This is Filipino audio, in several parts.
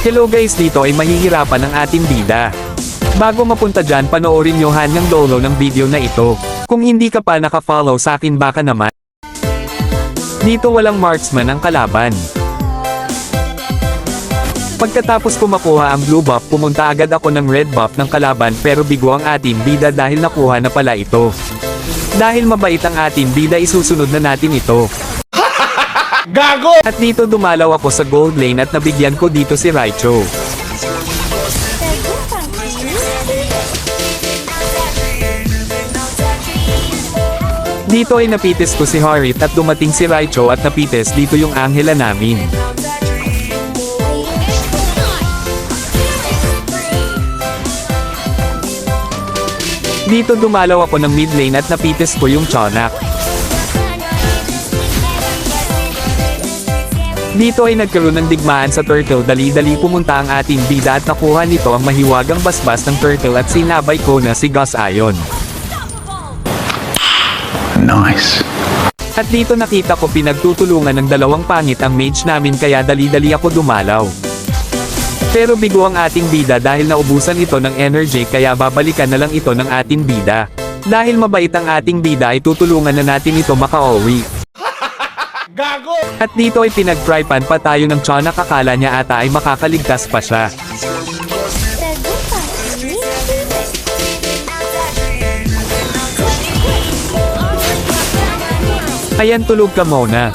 Hello guys, dito ay mahihirapan ang ating bida. Bago mapunta dyan, panoorin nyo hanggang dulo ng video na ito. Kung hindi ka pa naka-follow sa akin, baka naman. Dito walang marksman ang kalaban. Pagkatapos ko makuha ang blue buff, pumunta agad ako ng red buff ng kalaban, pero bigo ang ating bida dahil nakuha na pala ito. Dahil mabait ang ating bida, isusunod na natin ito. Gago! At dito dumalaw ako sa gold lane at nabigyan ko dito si Raichu. Dito ay napitis ko si Harit at dumating si Raichu at napitis dito yung Angela namin. Dito dumalaw ako ng mid lane at napitis ko yung Chonak. Dito ay nagkaroon ng digmaan sa turtle, dali-dali pumunta ang ating bida at nakuha nito ang mahiwagang basbas ng turtle at sinabay ko na si Gus Ion. Nice. At dito nakita ko pinagtutulungan ng dalawang pangit ang mage namin, kaya dali-dali ako dumalaw. Pero bigo ang ating bida dahil naubusan ito ng energy, kaya babalikan na lang ito ng ating bida. Dahil mabait ang ating bida ay tutulungan na natin ito makauwi. Gago! At dito ay pinag-trypan pa tayo ng Chonak, akala niya ata ay makakaligtas pa siya. Ayan, tulog ka muna.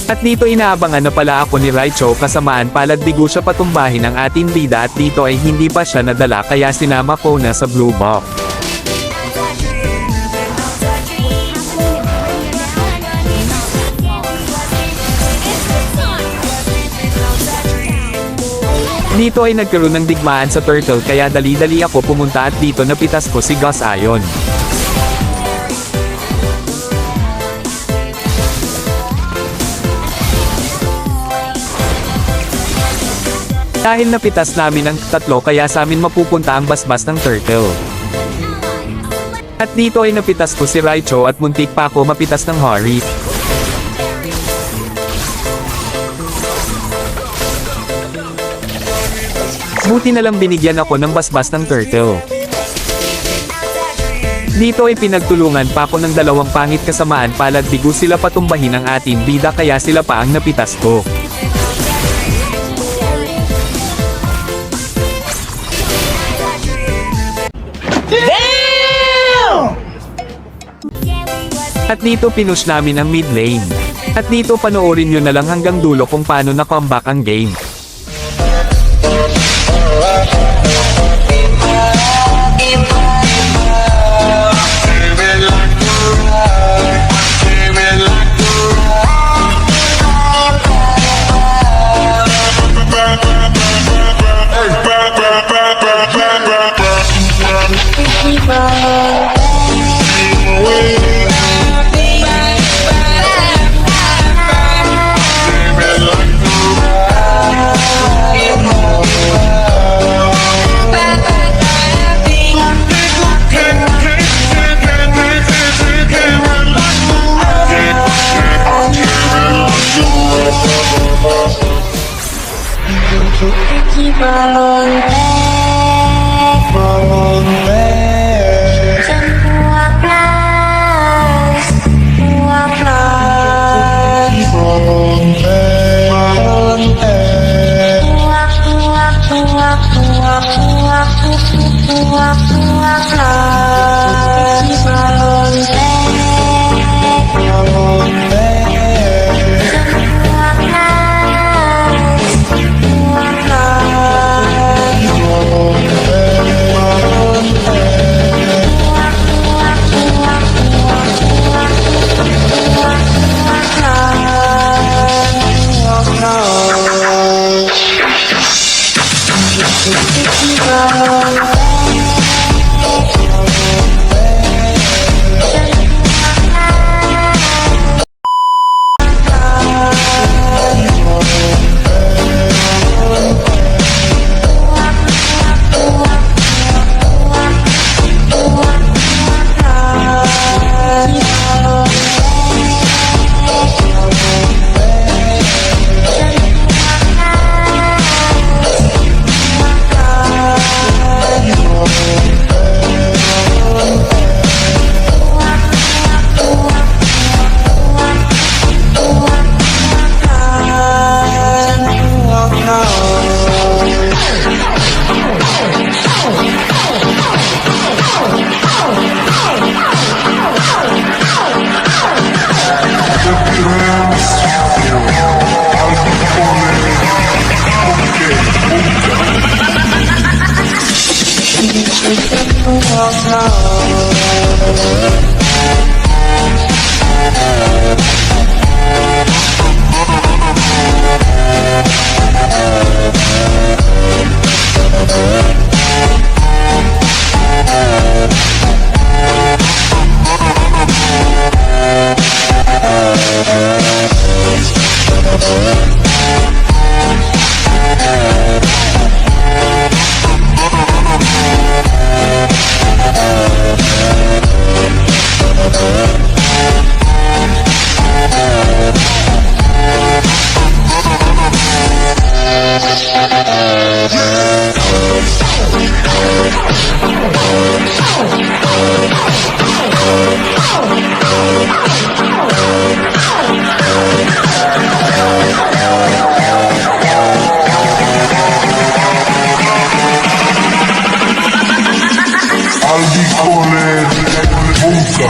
At dito inaabangan na pala ako ni Raichu, kasamaan palad bigo siya patumbahin ang ating bida at dito ay hindi pa siya nadala, kaya sinama ko na sa blue buff. Dito ay nagkaroon ng digmaan sa turtle, kaya dali-dali ako pumunta at dito napitas ko si Gus Ion. Dahil napitas namin ang tatlo, kaya sa amin mapupunta ang basbas ng turtle. At dito ay napitas ko si Raichu at muntik pa ako mapitas ng Harit. Buti na lang binigyan ako ng basbas ng turtle. Dito ay pinagtulungan pa ako ng dalawang pangit, kasamaan palad bigo sila patumbahin ang ating bida, kaya sila pa ang napitas ko. Damn! At dito pinush namin ang mid lane. At dito panoorin nyo na lang hanggang dulo kung paano na comeback ang game. I'll be calling Musa.